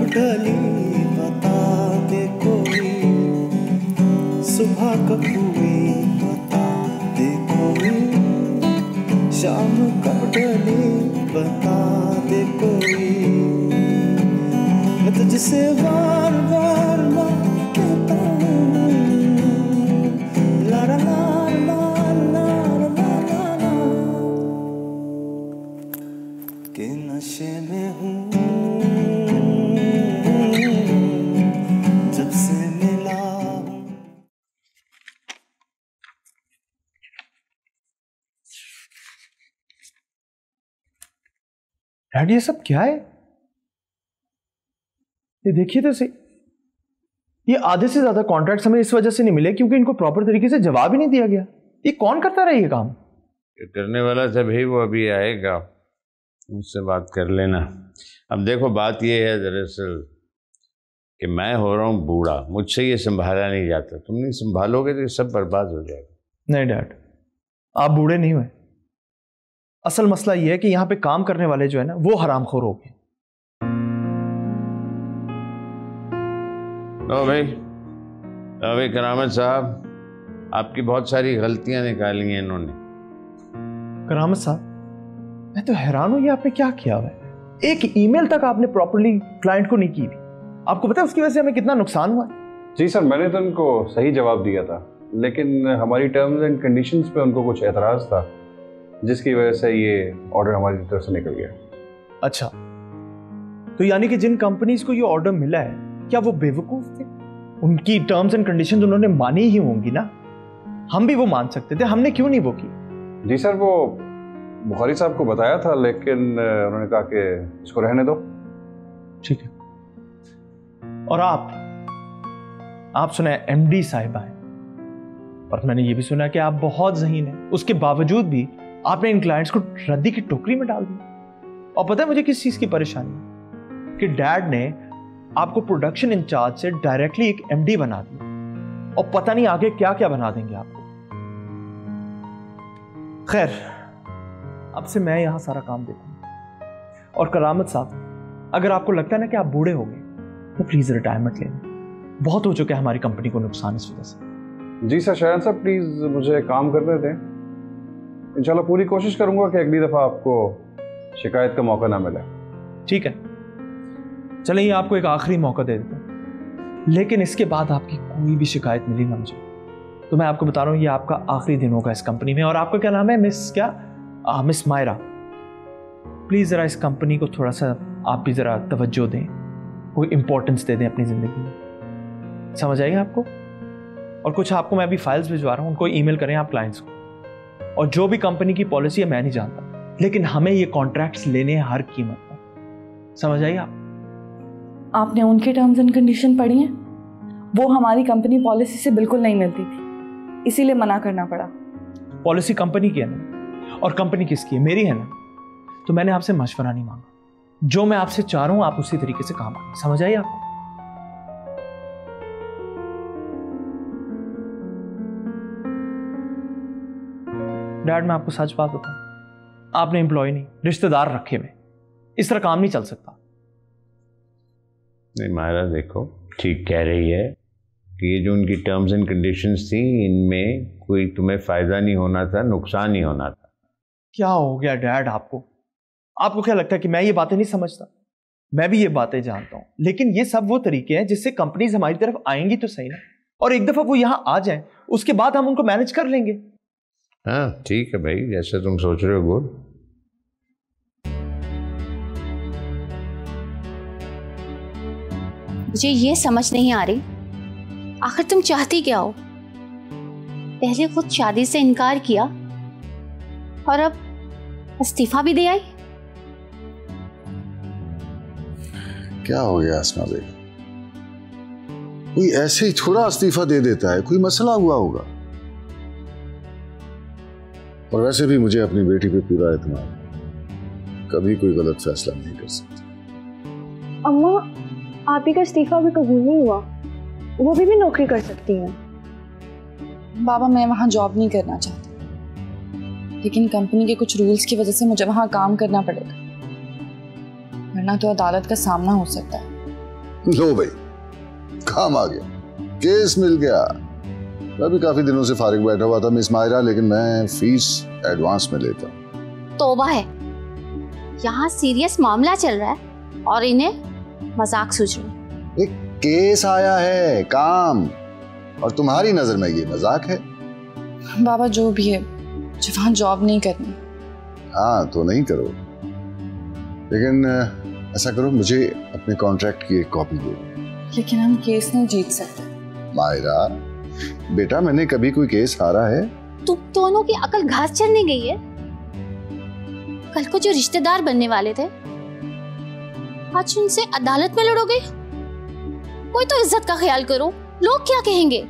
ढली बता दे कोई, सुबह कब हुई बता दे कोई, शाम कब ढली बता दे कोई। मैं तुझसे बार बार कहता हूँ, ला ला ला ला ला ला ला, कि नशे में हूँ जब से मिला हूँ। डैड ये सब क्या है? ये देखिए तो सही, ये आधे से ज्यादा कॉन्ट्रैक्ट्स हमें इस वजह से नहीं मिले क्योंकि इनको प्रॉपर तरीके से जवाब ही नहीं दिया गया। ये कौन करता रहा ये काम? ये करने वाला जब ही वो अभी आएगा उससे बात कर लेना। अब देखो बात ये है दरअसल कि मैं हो रहा हूँ बूढ़ा, मुझसे ये संभाला नहीं जाता। तुम नहीं संभालोगे तो ये सब बर्बाद हो जाएगा। नहीं डैड, आप बूढ़े नहीं हुए। असल मसला ये है कि यहाँ पे काम करने वाले जो है ना वो हरामखोर हो गए। लो भाई करामत साहब, आपकी बहुत सारी गलतियां निकाली हैं इन्होंने। करामत साहब, मैं तो हैरान हूं, ये आपने क्या किया हुआ है? एक ईमेल तक आपने प्रॉपर्ली क्लाइंट को नहीं की थी। आपको पता है उसकी वजह से हमें कितना नुकसान हुआ है? जी सर, मैंने तो उनको सही जवाब दिया था, लेकिन हमारी टर्म्स एंड कंडीशंस पे उनको कुछ एतराज था, जिसकी वजह से ये ऑर्डर हमारी तरफ से निकल गया। अच्छा, तो यानी कि जिन कंपनीज को ये ऑर्डर मिला है क्या वो बेवकूफ थे? उनकी टर्म्स एंड कंडीशंस उन्होंने मानी ही होंगी ना। हम भी वो मान सकते थे, हमने क्यों नहीं वो की? जी सर, वो बुखारी साहब को बताया था, लेकिन उन्होंने कहा कि इसको रहने दो। ठीक है। और आप सुना है एमडी साहिबा है, और मैंने ये भी सुना कि आप बहुत ज़हीन हैं, उसके बावजूद भी आपने इन क्लाइंट्स को रद्दी की टोकरी में डाल दिया। और पता है मुझे किस चीज़ की परेशानी है? कि डैड ने आपको प्रोडक्शन इंचार्ज से डायरेक्टली एक एमडी बना दिया, और पता नहीं आगे क्या क्या बना देंगे आपको। खैर, अब से मैं यहां सारा काम देखूंगा। और करामत साहब, अगर आपको लगता है ना कि आप बूढ़े हो गए तो प्लीज रिटायरमेंट ले लें। बहुत हो चुका है हमारी कंपनी को नुकसान इस वजह से। जी सर, शायद साहब प्लीज मुझे काम करने दें। इंशाल्लाह पूरी कोशिश करूंगा कि अगली दफा आपको शिकायत का मौका ना मिले। ठीक है, चलिए आपको एक आखिरी मौका दे देता हूं, लेकिन इसके बाद आपकी कोई भी शिकायत मिली ना मुझे तो मैं आपको बता रहा हूं ये आपका आखिरी दिन होगा इस कंपनी में। और आपका क्या नाम है? मिस मायरा। प्लीज जरा इस कंपनी को थोड़ा सा आप भी जरा तवज्जो दें, कोई इंपॉर्टेंस दे दें अपनी जिंदगी में। समझ आएगा आपको? और कुछ आपको मैं अभी फाइल्स भिजवा रहा हूं, उनको ईमेल करें आप क्लाइंट्स को। और जो भी कंपनी की पॉलिसी है मैं नहीं जानता, लेकिन हमें ये कॉन्ट्रैक्ट्स लेने हैं हर कीमत पर। समझ आइए आप? आपने उनके टर्म्स एंड कंडीशन पढ़ी हैं? वो हमारी कंपनी पॉलिसी से बिल्कुल नहीं मिलती थी, इसीलिए मना करना पड़ा। पॉलिसी कंपनी की है ना, और कंपनी किसकी है? मेरी है ना। तो मैंने आपसे मशवरा नहीं मांगा, जो मैं आपसे चाह रहा हूं आप उसी तरीके से काम करें। समझ आइए आपको? डैड, मैं आपको सच बात बताऊं, आपने एम्प्लॉय नहीं रिश्तेदार रखे हुए, इस तरह काम नहीं चल सकता। नहीं मायरा, देखो ठीक कह रही है कि ये जो उनकी टर्म्स एंड कंडीशंस थी इनमें कोई तुम्हें फायदा नहीं होना था, नुकसान ही होना था। क्या हो गया डैड आपको क्या लगता है कि मैं ये बातें नहीं समझता? मैं भी ये बातें जानता हूं, लेकिन ये सब वो तरीके हैं जिससे कंपनीज हमारी तरफ आएंगी तो सही ना। और एक दफा वो यहां आ जाएं, उसके बाद हम उनको मैनेज कर लेंगे। हाँ ठीक है भाई, जैसे तुम सोच रहे हो गुड। मुझे ये समझ नहीं आ रही, आखिर तुम चाहती क्या हो? पहले खुद शादी से इनकार किया और अब इस्तीफा भी दे आई। क्या हो गया अस्मा बेगम? कोई ऐसे ही थोड़ा इस्तीफा दे देता है, कोई मसला हुआ होगा। और वैसे भी मुझे अपनी बेटी पे पूरा एतमाद है, कभी कोई गलत फैसला नहीं कर सकती। अम्मा, आप ही का इस्तीफा भी कबूल नहीं हुआ, वो भी नौकरी कर सकती हैं। बाबा, मैं वहाँ जॉब नहीं करना चाहती, लेकिन कंपनी के कुछ रूल्स की वजह से मुझे वहाँ काम करना पड़ेगा, वरना तो अदालत का सामना हो सकता है। लो भाई, काम आ गया, केस मिल गया। मैं भी काफी दिनों से फारिग बैठा हुआ था मिस मायरा, लेकिन मैं फीस एडवांस में लेता हूँ। तौबा है, यहाँ सीरियस मामला चल रहा है और इन्हें मजाक सूझ रहा है। एक केस आया है, काम, और तुम्हारी नजर में ये मजाक है? बाबा जो भी है, मुझे वहाँ जॉब नहीं करनी। हाँ तो नहीं करो, लेकिन ऐसा करो, मुझे अपने कॉन्ट्रैक्ट की एक कॉपी दो। लेकिन हम केस नहीं जीत सकते। मायरा बेटा, मैंने कभी कोई केस हारा है? तुम दोनों की अकल घास चरने गई है। कल को जो रिश्तेदार बनने वाले थे, आज उनसे अदालत में लड़ोगे। कोई तो इज्जत का ख्याल करो, लोग क्या कहेंगे?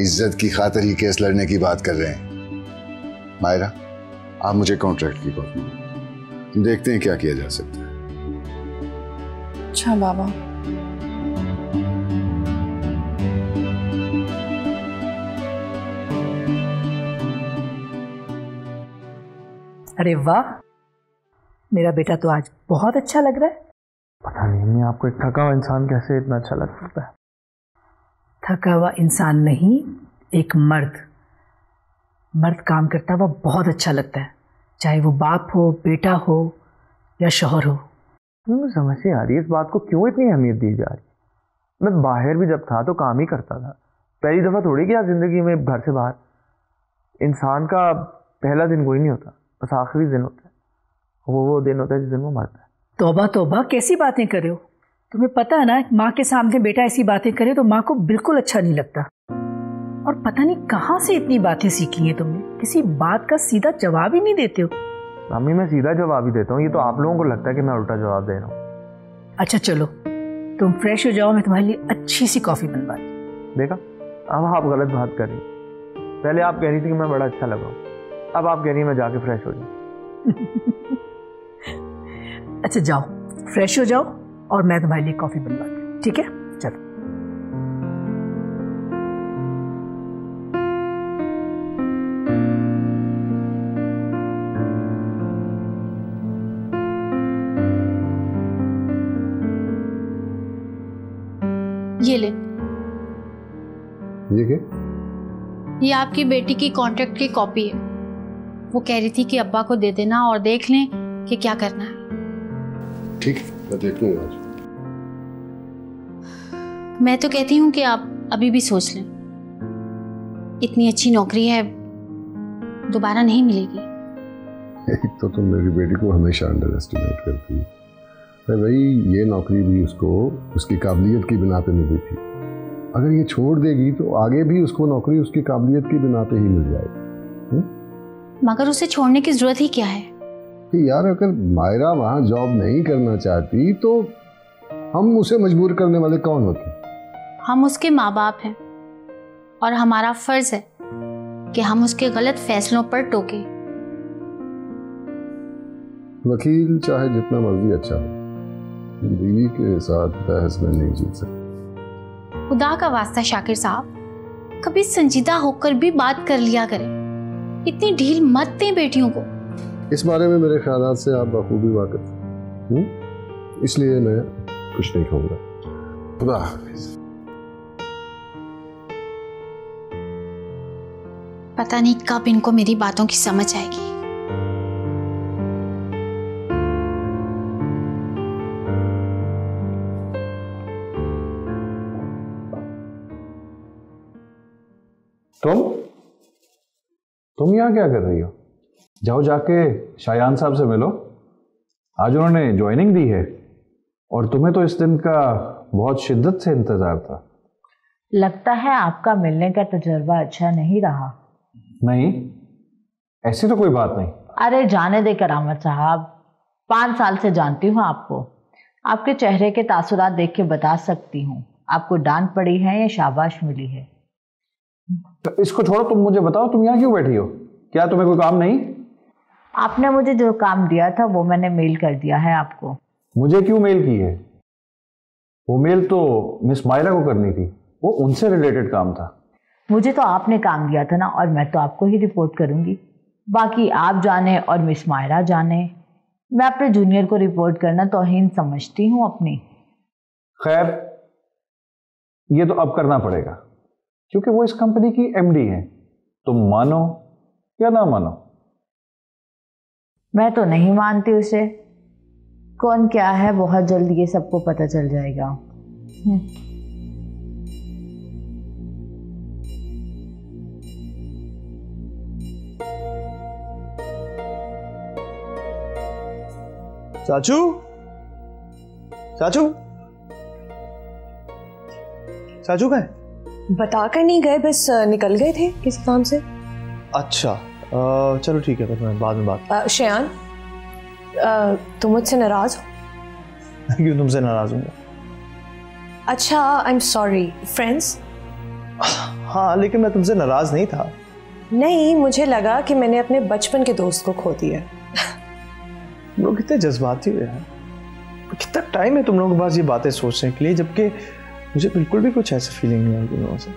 इज्जत की खातिर ही केस लड़ने की बात कर रहे हैं। मायरा, आप मुझे कॉन्ट्रैक्ट की कॉपी दो, देखते हैं क्या किया जा सकता है। अच्छा बाबा। अरे वाह, मेरा बेटा तो आज बहुत अच्छा लग रहा है। पता नहीं आपको एक थका हुआ इंसान कैसे इतना अच्छा लग सकता है? थका हुआ इंसान नहीं, एक मर्द काम करता हुआ बहुत अच्छा लगता है, चाहे वो बाप हो, बेटा हो या शौहर हो। मुझे समझ नहीं आ रही इस बात को क्यों इतनी अहमियत दी जा रही। मैं बाहर भी जब था तो काम ही करता था। पहली दफा थोड़ी किया जिंदगी में घर से बाहर। इंसान का पहला दिन कोई नहीं होता, बस आखिरी दिन होता है। वो दिन होता है जिस दिन वो मरता है। तौबा तौबा, कैसी बातें कर रहे हो? तुम्हें पता है ना, माँ के सामने बेटा ऐसी बातें करे तो माँ को बिल्कुल अच्छा नहीं लगता। और पता नहीं कहाँ से इतनी बातें सीख ली हैं तुमने, किसी बात का सीधा जवाब ही नहीं देते हो। मम्मी मैं सीधा जवाब ही देता हूँ, ये तो आप लोगों को लगता है कि मैं उल्टा जवाब दे रहा हूँ। अच्छा चलो तुम फ्रेश हो जाओ, मैं तुम्हारे लिए अच्छी सी कॉफी बनवा दूँ। देखा, अब आप गलत बात कर रही। पहले आप कह रही थी कि मैं बड़ा अच्छा लगा, अब आप कह रही है मैं जाके फ्रेश हो जाऊँ। अच्छा जाओ फ्रेश हो जाओ और मैं तुम्हारे लिए कॉफी बनवा दूँ, ठीक है? चलो। ये ले। ये क्या? ये आपकी बेटी की कॉन्ट्रैक्ट की कॉपी है। वो कह रही थी कि अब्बा को दे देना और देख लें कि क्या करना है। ठीक है, मैं देख लूंगा आज। मैं तो कहती हूँ कि आप अभी भी सोच लें। इतनी अच्छी नौकरी है, दोबारा नहीं मिलेगी। एक तो तुम मेरी बेटी को हमेशा अंडर एस्टिमेट करती है। अरे भाई, ये नौकरी भी उसको उसकी काबिलियत की बिना पे मिली थी। अगर ये छोड़ देगी तो आगे भी उसको नौकरी उसकी काबिलियत की बिना पे ही मिल जाएगी। मगर उसे छोड़ने की जरूरत ही क्या है? कि यार, अगर मायरा वहाँ जॉब नहीं करना चाहती तो हम उसे मजबूर करने वाले कौन होते? हम उसके माँ बाप हैं और हमारा फर्ज है कि हम उसके गलत फैसलों पर टोके। वकील चाहे जितना मर्जी अच्छा हो, बीवी के साथ बहस में नहीं जीत सकता। खुदा का वास्ता शाकिर साहब, कभी संजीदा होकर भी बात कर लिया करें। इतनी ढील मत दें बेटियों को। इस बारे में मेरे ख्यालात से आप बखूबी वाकिफ हैं, इसलिए मैं कुछ नहीं कहूँगा। खुदा हाफिज़। पता नहीं कब इनको मेरी बातों की समझ आएगी। तुम यहाँ क्या कर रही हो? जाओ जाके शायान साहब से मिलो। आज उन्होंने ज्वाइनिंग दी है और तुम्हें तो इस दिन का बहुत शिद्दत से इंतजार था। लगता है आपका मिलने का तजुर्बा अच्छा नहीं रहा। नहीं, ऐसी तो कोई बात नहीं। अरे जाने दे करामत साहब, 5 साल से जानती हूँ आपको। आपके चेहरे के तासुरात देख के बता सकती हूँ आपको डांट पड़ी है या शाबाश मिली है। तो इसको छोड़ो, तुम मुझे बताओ, तुम यहाँ क्यों बैठी हो? क्या तुम्हें कोई काम नहीं? आपने मुझे जो काम दिया था वो मैंने मेल कर दिया है आपको। मुझे क्यों मेल की है? वो मेल तो मिस मायरा को करनी थी, वो उनसे रिलेटेड काम था। मुझे तो आपने काम दिया था ना, और मैं तो आपको ही रिपोर्ट करूंगी। बाकी आप जाने और मिस मायरा जाने, मैं अपने जूनियर को रिपोर्ट करना तौहीन समझती हूँ अपनी। खैर, ये तो अब करना पड़ेगा, क्योंकि वो इस कंपनी की एमडी है। तुम मानो या ना मानो। मैं तो नहीं मानती उसे। कौन क्या है बहुत जल्दी ये सबको पता चल जाएगा। चाचू, चाचू, चाचू कहाँ है? बता कर नहीं गए, बस निकल गए थे किसी काम से। अच्छा, चलो ठीक है, तो मैं बाद में बात। शयान, तुम मुझसे नाराज हो? क्यों तुमसे नाराज हूँ? अच्छा, आई एम सॉरी। फ्रेंड्स? हाँ, लेकिन मैं तुमसे नाराज नहीं था। नहीं, मुझे लगा कि मैंने अपने बचपन के दोस्त को खो दिया। लोग कितने जज्बाती हुए हैं। कितना टाइम है तुम लोगों के पास ये बातें सोचने के लिए, जबकि मुझे बिल्कुल भी कुछ ऐसा फीलिंग नहीं है तुम लोगों से।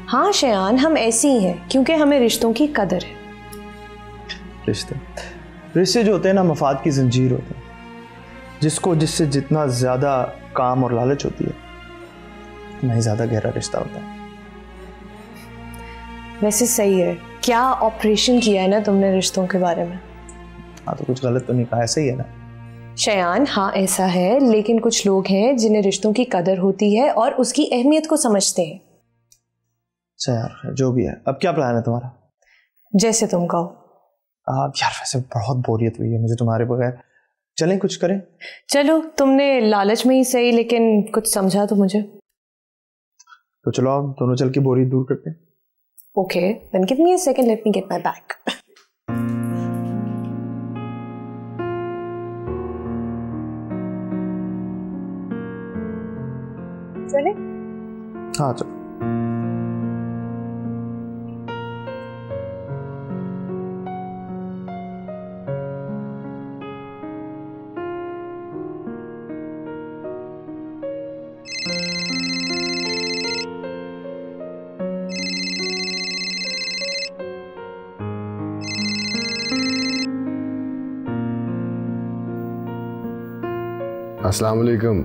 हाँ शयान, हम ऐसे ही हैं क्योंकि हमें रिश्तों की कदर है। रिश्ते जो होते हैं ना, मफाद की जंजीर होते हैं, जिससे जितना ज्यादा काम और लालच होती है, उतना ही ज्यादा गहरा रिश्ता होता है। वैसे सही है, क्या ऑपरेशन किया है ना तुमने रिश्तों के बारे में? हाँ, तो कुछ गलत तो नहीं कहा, ऐसा ही है ना शयान? हाँ ऐसा है, लेकिन कुछ लोग हैं जिन्हें रिश्तों की कदर होती है और उसकी अहमियत को समझते हैं। अच्छा यार, जो भी है, अब क्या प्लान है तुम्हारा? जैसे तुम कहो। यार वैसे बहुत बोरियत हुई है मुझे तुम्हारे बगैर, चलें कुछ करें? चलो, तुमने लालच में ही सही, लेकिन कुछ समझा तो मुझे। तो चलो आप दोनों चल के बोरियत दूर करते हैं। Okay, then give me a second, let me get my bag. चले? हाँ चलो। अस्सलाम वालेकुम।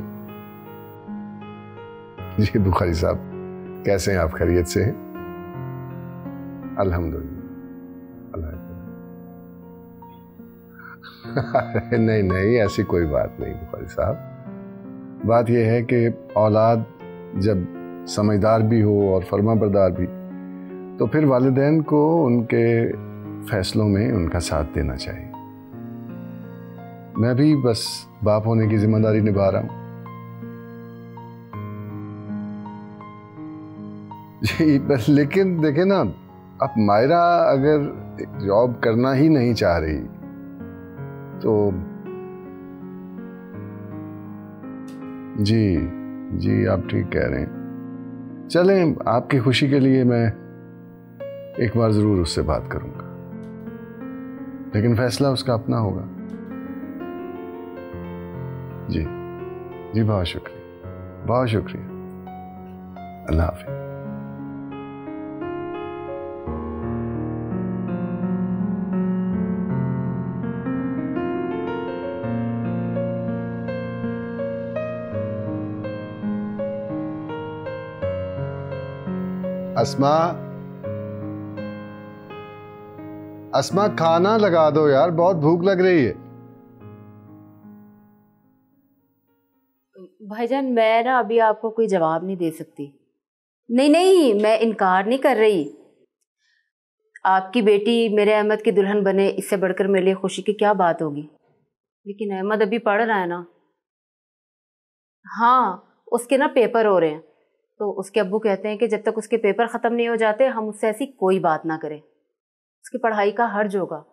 जी बुखारी साहब, कैसे हैं आप? खैरियत से हैं? अल्हम्दुलिल्लाह। नहीं नहीं, ऐसी कोई बात नहीं बुखारी साहब। बात यह है कि औलाद जब समझदार भी हो और फर्माबरदार भी, तो फिर वालिदैन को उनके फैसलों में उनका साथ देना चाहिए। मैं भी बस बाप होने की जिम्मेदारी निभा रहा हूं। जी बस, लेकिन देखे ना, अब मायरा अगर जॉब करना ही नहीं चाह रही तो जी जी आप ठीक कह रहे हैं। चलें, आपकी खुशी के लिए मैं एक बार जरूर उससे बात करूंगा, लेकिन फैसला उसका अपना होगा। जी जी, बहुत शुक्रिया, बहुत शुक्रिया। अल्लाह हाफिज़। अस्मा, अस्मा खाना लगा दो यार, बहुत भूख लग रही है। भाईजान मैं ना अभी आपको कोई जवाब नहीं दे सकती। नहीं नहीं, मैं इनकार नहीं कर रही। आपकी बेटी मेरे अहमद की दुल्हन बने, इससे बढ़कर मेरे लिए खुशी की क्या बात होगी। लेकिन अहमद अभी पढ़ रहा है ना। हाँ, उसके ना पेपर हो रहे हैं, तो उसके अब्बू कहते हैं कि जब तक उसके पेपर ख़त्म नहीं हो जाते हम उससे ऐसी कोई बात ना करें, उसकी पढ़ाई का हर्ज होगा।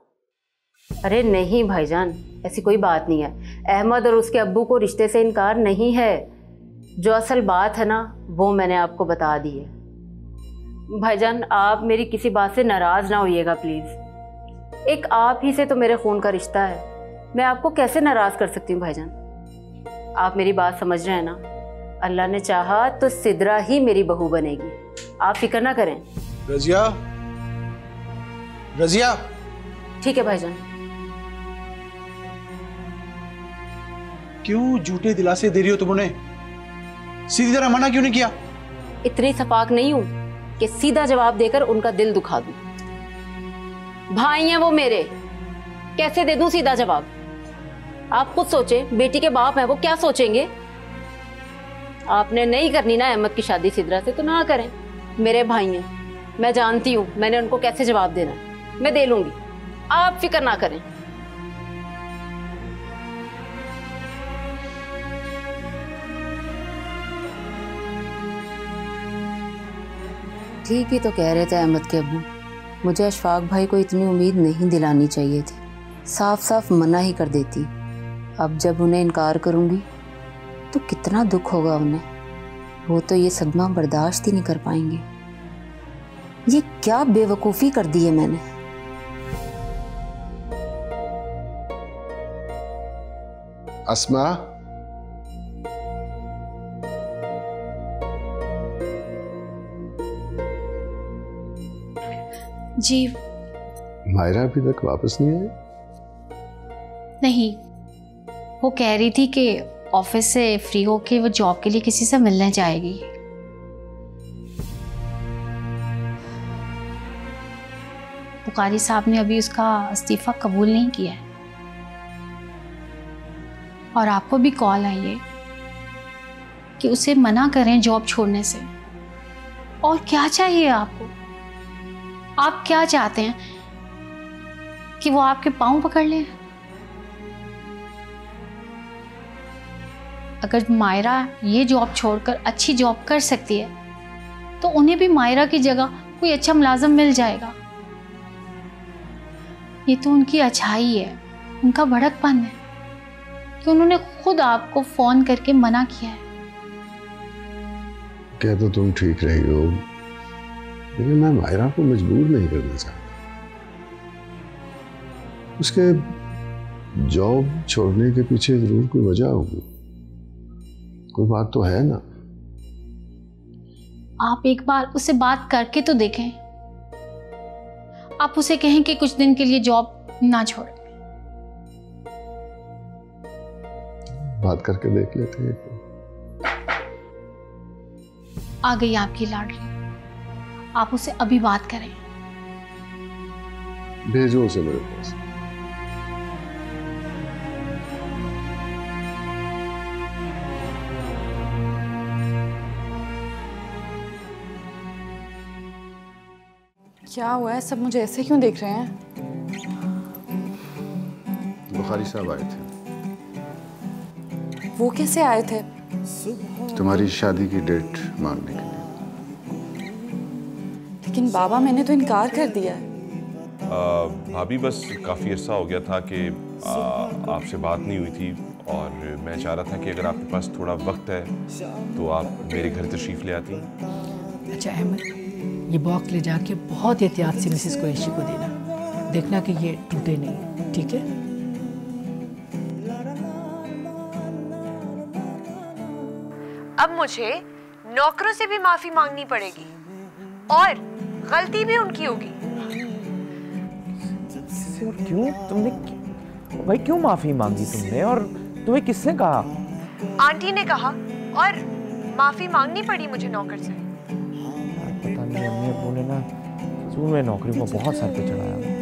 अरे नहीं भाईजान, ऐसी कोई बात नहीं है। अहमद और उसके अब्बू को रिश्ते से इनकार नहीं है। जो असल बात है ना, वो मैंने आपको बता दी है। भाईजान आप मेरी किसी बात से नाराज़ ना होइएगा प्लीज़। एक आप ही से तो मेरे खून का रिश्ता है, मैं आपको कैसे नाराज़ कर सकती हूँ भाईजान? आप मेरी बात समझ रहे हैं ना? अल्लाह ने चाहा तो सिद्रा ही मेरी बहू बनेगी, आप फिक्र ना करें। रजिया, रजिया। ठीक है भाईजान। क्यों झूठे दिलासे दे रही हो तुम उन्हें? सीधी तरह मना क्यों नहीं किया? इतनी सफाक नहीं हूं कि सीधा जवाब देकर उनका दिल दुखा दूं। भाई हैं वो मेरे, कैसे दे दूं सीधा जवाब? आप खुद सोचें, बेटी के बाप हैं वो, क्या सोचेंगे? आपने नहीं करनी ना अहमद की शादी सिद्रा से तो ना करें, मेरे भाई हैं, मैं जानती हूं मैंने उनको कैसे जवाब देना है, मैं दे लूंगी, आप फिक्र ना करें। ठीक ही तो कह रहे थे अहमद के अब्बू, मुझे अशफाक भाई को इतनी उम्मीद नहीं दिलानी चाहिए थी, साफ साफ मना ही कर देती। अब जब उन्हें इनकार करूंगी तो कितना दुख होगा उन्हें, वो तो ये सदमा बर्दाश्त ही नहीं कर पाएंगे। ये क्या बेवकूफ़ी कर दी है मैंने। अस्मा, जी। मायरा अभी तक वापस नहीं आई? नहीं, वो कह रही थी कि ऑफिस से फ्री होके वो जॉब के लिए किसी से मिलने जाएगी। बुखारी साहब ने अभी उसका इस्तीफा कबूल नहीं किया है और आपको भी कॉल आई है कि उसे मना करें जॉब छोड़ने से। और क्या चाहिए आपको? आप क्या चाहते हैं कि वो आपके पांव पकड़ ले? अगर मायरा ये जॉब छोड़कर अच्छी जॉब कर सकती है तो उन्हें भी मायरा की जगह कोई अच्छा मुलाजिम मिल जाएगा। ये तो उनकी अच्छाई है, उनका भड़कपन है कि उन्होंने खुद आपको फोन करके मना किया है। क्या तो तुम ठीक रही हो, लेकिन मैं मायरा को मजबूर नहीं करना चाहता। उसके जॉब छोड़ने के पीछे जरूर कोई वजह होगी, कोई बात तो है ना। आप एक बार उससे बात करके तो देखें। आप उसे कहें कि कुछ दिन के लिए जॉब ना छोड़े। बात करके देख लेते हैं। आ गई आपकी लाडली, आप उसे अभी बात करें। भेजो उसे मेरे पास। क्या हुआ है? सब मुझे ऐसे क्यों देख रहे हैं? बुखारी साहब आए थे। वो कैसे आए थे? तुम्हारी शादी की डेट मांगने के लिए। लेकिन बाबा, मैंने तो इनकार कर दिया है। भाभी, बस काफ़ी अर्सा हो गया था कि आपसे बात नहीं हुई थी और मैं चाह रहा था कि अगर आपके पास थोड़ा वक्त है तो आप मेरे घर तशरीफ़ ले आती। अच्छा अहमद, ये बॉक्स ले जाके बहुत एहतियात से मिसेस कुरैशी को देना, देखना कि ये टूटे नहीं, ठीक है? अब मुझे नौकरों से भी माफी मांगनी पड़ेगी और गलती भी उनकी होगी। क्यों तुमने भाई क्यों माफी मांगी तुमने, और तुम्हें किसने कहा? आंटी ने कहा और माफी मांगनी पड़ी मुझे नौकर से। पता नहीं, अम्मी अब्बू ने ना फजूल में नौकरी को बहुत सर पे चढ़ाया।